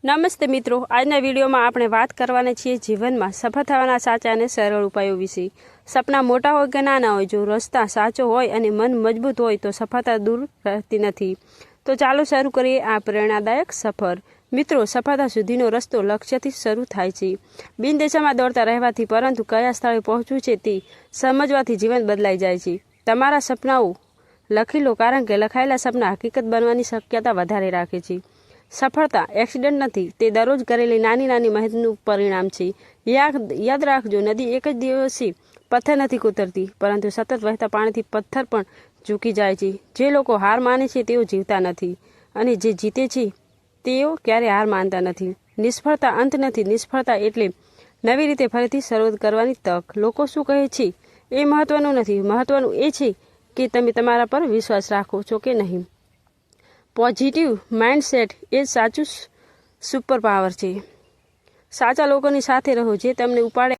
નમસ્તે મિત્રો, આજના વિડીયોમાં આપણે વાત કરવાના છીએ જીવનમાં સફળ થવાના સાચા અને સરળ ઉપાયો વિશે। સપના મોટા હોય કે નાના હોય, જો રસ્તા સાચો હોય અને મન મજબૂત હોય તો સફળતા દૂર રહેતી નથી। તો ચાલો શરૂ કરીએ આ પ્રેરણાદાયક સફર। મિત્રો, સફળતા સુધીનો રસ્તો લક્ષ્યથી શરૂ થાય છે। બિનદિશામાં દોડતા રહેવાથી, પરંતુ કયા સ્થળે પહોંચવું છે તે સમજવાથી જીવન બદલાઈ જાય છે। તમારા સપનાઓ લખી લો, કારણ કે લખાયેલા સપના હકીકત બનવાની શક્યતા વધારે રાખે છે। સફળતા એક્સિડન્ટ નથી, તે દરરોજ કરેલી નાની નાની મહેનતનું પરિણામ છે। યાદ રાખજો, નદી એક જ દિવસે પથ્થર નથી કોતરતી, પરંતુ સતત વહેતા પાણીથી પથ્થર પણ ઝૂકી જાય છે। જે લોકો હાર માને છે તેઓ જીવતા નથી, અને જે જીતે છે તેઓ ક્યારે હાર માનતા નથી। નિષ્ફળતા અંત નથી, નિષ્ફળતા એટલે નવી રીતે ફરીથી શરૂઆત કરવાની તક। લોકો શું કહે છે એ મહત્વનું નથી, મહત્વનું એ છે કે તમે તમારા પર વિશ્વાસ રાખો છો કે નહીં। પોઝિટિવ માઇન્ડસેટ એ સાચું સુપર પાવર છે। સાચા લોકોની સાથે રહો જે તમને ઉપાડે